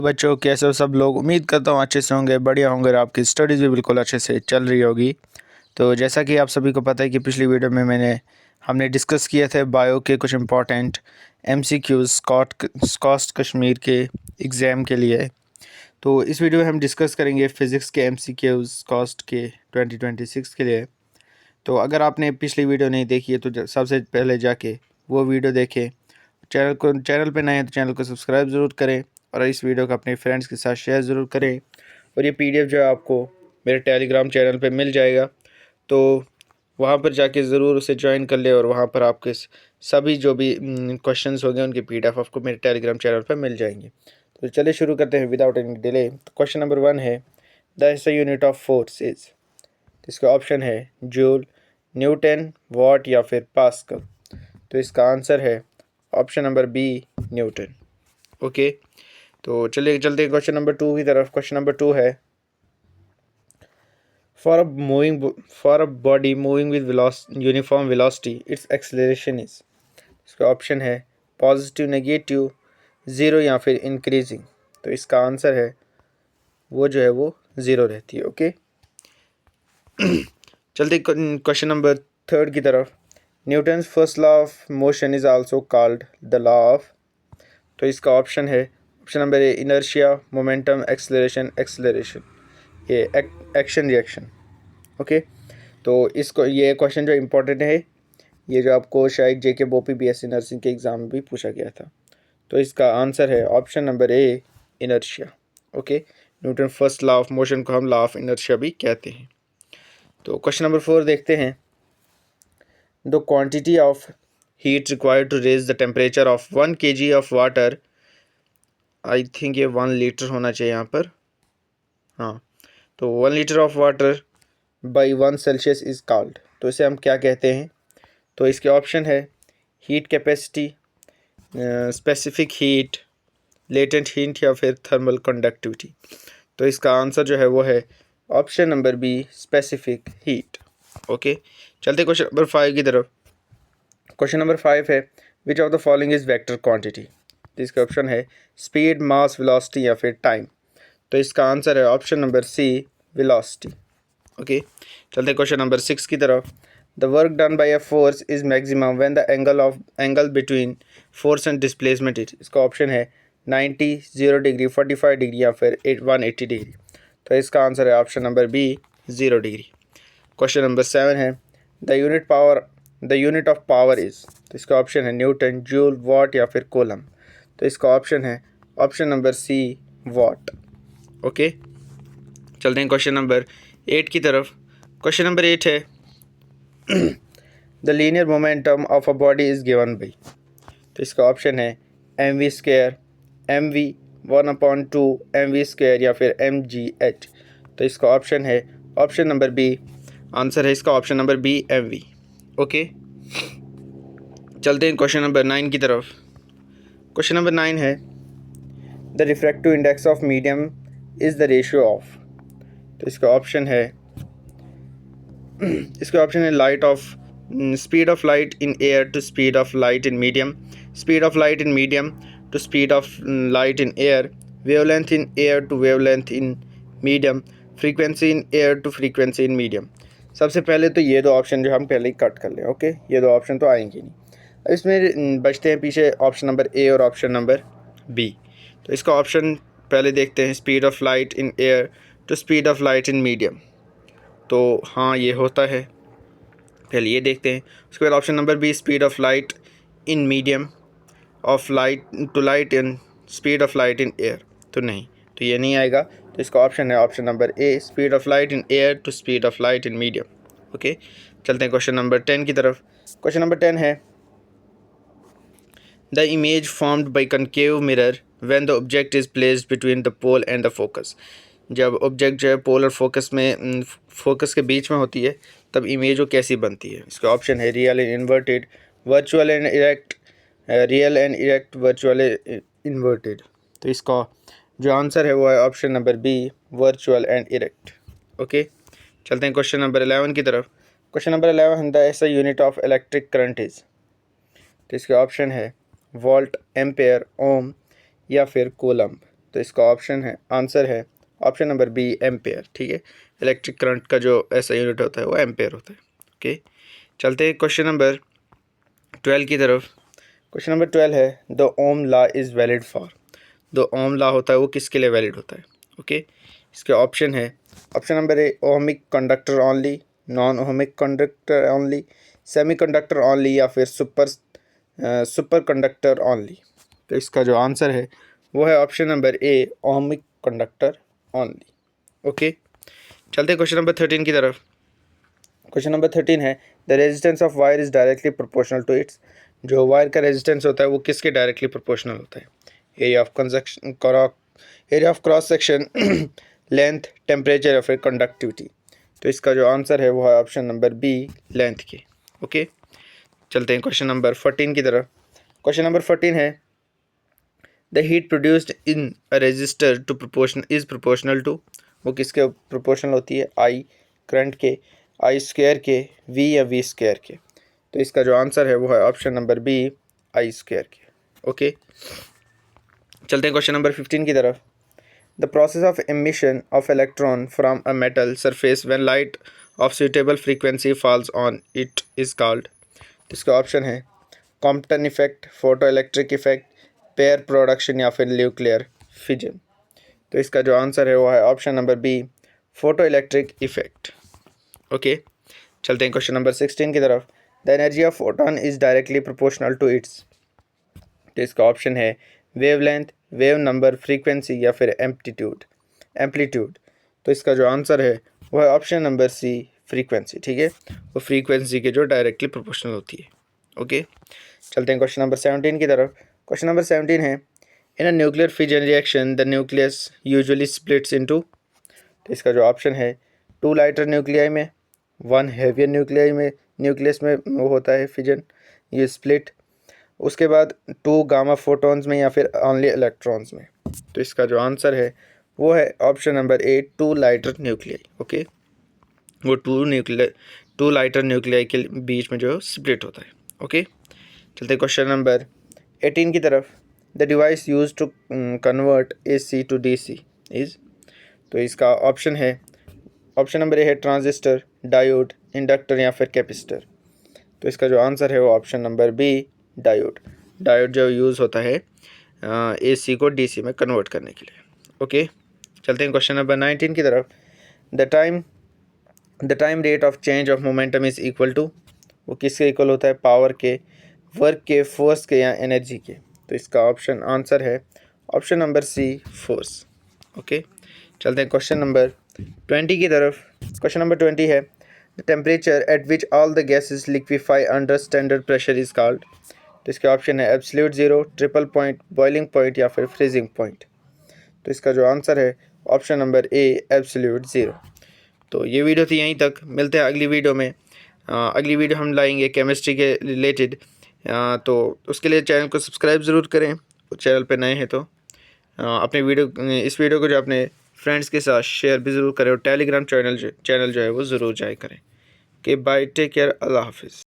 बच्चों कैसे हो सब लोग। उम्मीद करता हूँ अच्छे से होंगे, बढ़िया होंगे और आपकी स्टडीज़ भी बिल्कुल अच्छे से चल रही होगी। तो जैसा कि आप सभी को पता है कि पिछली वीडियो में हमने डिस्कस किए थे बायो के कुछ इम्पॉर्टेंट MCQs कॉस्ट कश्मीर के एग्ज़ाम के लिए। तो इस वीडियो में हम डिस्कस करेंगे फ़िज़िक्स के MCQs कॉस्ट के 2026 के लिए। तो अगर आपने पिछली वीडियो नहीं देखी है तो सबसे पहले जाके वो वीडियो देखें। चैनल पे नए हैं तो चैनल को सब्सक्राइब ज़रूर करें और इस वीडियो को अपने फ्रेंड्स के साथ शेयर ज़रूर करें। और ये PDF जो है आपको मेरे टेलीग्राम चैनल पे मिल जाएगा, तो वहाँ पर जाके ज़रूर उसे ज्वाइन कर ले और वहाँ पर आपके सभी जो भी क्वेश्चंस होंगे उनके PDF आपको मेरे टेलीग्राम चैनल पर मिल जाएंगे। तो चलिए शुरू करते हैं विदाउट एनी डिले। तो क्वेश्चन नंबर 1 है, the SI unit of force is. इसका ऑप्शन है जूल, न्यूटन, वॉट या फिर पास्कल। तो इसका आंसर है option number B, newton. Okay, तो चलिए चलते हैं क्वेश्चन नंबर 2 की तरफ। क्वेश्चन नंबर 2 है, for a body moving with uniform velocity it's acceleration is. इसका ऑप्शन है पॉजिटिव, नेगेटिव, ज़ीरो या फिर इंक्रीजिंग। तो इसका आंसर है वो जो है वो ज़ीरो रहती है। ओके, चलते क्वेश्चन नंबर 3 की तरफ। Newton's first law of motion is also called the law of. तो इसका ऑप्शन है ऑप्शन नंबर ए, इनर्शिया, मोमेंटम, एक्सेलरेशन, ये एक्शन रिएक्शन। ओके, तो इसको ये क्वेश्चन जो इम्पोर्टेंट है, ये जो आपको शायद JK बोपी BSc नर्सिंग के एग्ज़ाम में भी पूछा गया था। तो इसका आंसर है option number A, inertia. Okay, Newton first law of motion को हम लॉ ऑफ इनर्शिया भी कहते हैं। तो क्वेश्चन नंबर 4 देखते हैं, the quantity of heat required to raise the temperature of 1 kg of water. I think ये 1 लीटर होना चाहिए यहाँ पर। हाँ, तो 1 litre of water by 1 Celsius is called. तो इसे हम क्या कहते हैं? तो इसके ऑप्शन है heat capacity, specific heat, latent heat या फिर थर्मल कंडक्टिविटी। तो इसका आंसर जो है वो है option number B, specific heat. Okay, चलते क्वेश्चन नंबर 5 की तरफ। क्वेश्चन नंबर 5 है, which of the following is vector quantity. तो इसका ऑप्शन है स्पीड, मास, वेलोसिटी या फिर टाइम। तो इसका आंसर है option number C, velocity. Okay, चलते क्वेश्चन नंबर 6 की तरफ। The work done by a force is maximum when the angle between force and displacement is. इसका ऑप्शन है 90, 0 डिग्री, 45 डिग्री या फिर 180 डिग्री। तो इसका आंसर है option number B, 0 degree. Question number 7 है, the unit of power is. तो इसका ऑप्शन है न्यूटन, जूल, वॉट या फिर कूलम। तो इसका ऑप्शन है option number C, watt. Okay, चलते हैं क्वेश्चन नंबर 8 की तरफ। क्वेश्चन नंबर 8 है, the linear momentum of a body is given by. तो इसका ऑप्शन है mv², mv, 1/2 mv² या फिर mgh। तो इसका ऑप्शन है ऑप्शन नंबर बी। आंसर है इसका option number B, mv। Okay, चलते हैं क्वेश्चन नंबर 9 की तरफ। क्वेश्चन नंबर 9 है, the refractive index of medium is the ratio of. तो इसका ऑप्शन है light of speed of light in air to speed of light in medium, speed of light in medium to speed of light in air, wavelength in air to wavelength in medium, frequency in air to frequency in medium. सबसे पहले तो ये दो option जो हम पहले ही cut कर लें। ओके, ये दो ऑप्शन तो आएंगे नहीं। इसमें बचते हैं पीछे ऑप्शन नंबर ए और ऑप्शन नंबर बी। तो इसका ऑप्शन पहले देखते हैं, speed of light in air to speed of light in medium. तो हाँ, ये होता है, पहले ये देखते हैं। उसके बाद option number B, speed of light in medium of light to light in speed of light in air. तो नहीं, तो ये नहीं आएगा। तो इसका ऑप्शन है option number A, speed of light in air to speed of light in medium. Okay, चलते हैं क्वेश्चन नंबर 10 की तरफ। क्वेश्चन नंबर 10 है, the image formed by concave mirror when the object is placed between the pole and the focus. जब object जो है पोल और focus के बीच में होती है तब इमेज वो कैसी बनती है। इसका ऑप्शन है real and inverted, virtual and erect, real and erect, virtual inverted. तो इसका जो आंसर है वो है option number B, virtual and erect. Okay, चलते हैं क्वेश्चन नंबर 11 की तरफ। क्वेश्चन नंबर 11, द ऐसा unit of electric current is. तो इसके ऑप्शन है वोल्ट, एम्पेयर, ओम या फिर कूलम। तो इसका आंसर है ऑप्शन नंबर बी, एम्पेयर। ठीक है, इलेक्ट्रिक करंट का जो ऐसा यूनिट होता है वो एम्पेयर होता है। ओके, चलते हैं क्वेश्चन नंबर 12 की तरफ। क्वेश्चन नंबर 12 है the ohm law is valid for. The ohm law होता है वो किसके लिए वैलिड होता है? ओके, इसके ऑप्शन है, ऑप्शन नंबर ए ohmic conductor only, non ohmic conductor only, semi conductor only, या फिर सुपर कंडक्टर ओनली। तो इसका जो आंसर है वो है ऑप्शन नंबर ए, ओहमिक कंडक्टर ओनली। ओके, चलते हैं क्वेश्चन नंबर 13 की तरफ। क्वेश्चन नंबर 13 है the resistance of wire is directly proportional to its. जो वायर का रेजिस्टेंस होता है वो किसके डायरेक्टली प्रोपोर्शनल होता है? Area of cross section, length, temperature या फिर कंडक्टिविटी। तो इसका जो आंसर है वो है ऑप्शन नंबर बी, लेंथ के। ओके, चलते हैं क्वेश्चन नंबर 14 की तरफ। क्वेश्चन नंबर 14 है the heat produced in a resistor to proportional to. वो किसके प्रोपोर्शनल होती है? आई करंट के, आई स्क्वायर के, वी या वी स्क्वायर के। तो इसका जो आंसर है वो है option number B, I square के। ओके, चलते हैं क्वेश्चन नंबर 15 की तरफ। The process of emission of electron from a metal surface when light of suitable frequency falls on it is called. इसका ऑप्शन है Compton effect, photo electric effect, pair production या फिर nuclear fission. तो इसका जो answer है वो है option number B, photoelectric effect. Okay, चलते हैं क्वेश्चन नंबर 16 की तरफ। The energy of photon is directly proportional to its. तो इसका ऑप्शन है वेवलेंथ, वेव नंबर, फ्रीक्वेंसी या फिर एम्पलीट्यूड। तो इसका जो आंसर है वो है ऑप्शन नंबर सी, फ्रीक्वेंसी। ठीक है, वो फ्रीक्वेंसी के जो डायरेक्टली प्रोपोर्शनल होती है। ओके, चलते हैं क्वेश्चन नंबर 17 की तरफ। क्वेश्चन नंबर 17 है in a nuclear fission reaction the nucleus usually splits into. तो इसका जो ऑप्शन है 2 लाइटर न्यूक्लियाई में, 1 हेवियर न्यूक्लियस में वो होता है फिजन, ये स्प्लिट। उसके बाद 2 गामा फोटॉन्स में या फिर ओनली इलेक्ट्रॉन्स में। तो इसका जो आंसर है वो है ऑप्शन नंबर ए, 2 लाइटर न्यूक्लियाई। ओके, वो 2 लाइटर न्यूक्लियाई के बीच में जो स्प्लिट होता है। ओके, चलते क्वेश्चन नंबर 18 की तरफ। The device use to convert AC to DC is. तो इसका ऑप्शन है, ऑप्शन नंबर ए है ट्रांजिस्टर, डायोड, इंडक्टर या फिर कैपेसिटर। तो इसका जो आंसर है वो ऑप्शन नंबर बी, डायोड जो यूज़ होता है AC को DC में कन्वर्ट करने के लिए। ओके, चलते हैं क्वेश्चन नंबर 19 की तरफ। The time rate of change of momentum is equal to. वो किसके इक्वल होता है? पावर के, वर्क के, फोर्स के या एनर्जी के। तो इसका आंसर है option number C, force. Okay, चलते हैं क्वेश्चन नंबर 20 की तरफ। क्वेश्चन नंबर 20 है the temperature at which all the gases liquefy under standard pressure is called. तो इसके ऑप्शन है absolute zero, triple point, boiling point या फिर फ्रीजिंग पॉइंट। तो इसका जो आंसर है ऑप्शन नंबर ए, एब्सोल्यूट ज़ीरो। तो ये वीडियो थी यहीं तक, मिलते हैं अगली वीडियो में। अगली वीडियो हम लाएंगे केमिस्ट्री के रिलेटेड। तो उसके लिए चैनल को सब्सक्राइब ज़रूर करें, चैनल पे नए हैं तो अपने इस वीडियो को जो अपने फ्रेंड्स के साथ शेयर भी ज़रूर करें और टेलीग्राम चैनल जो है वो ज़रूर ज्वाइन करें। कि बाय, टेक केयर, अल्लाह हाफिज़।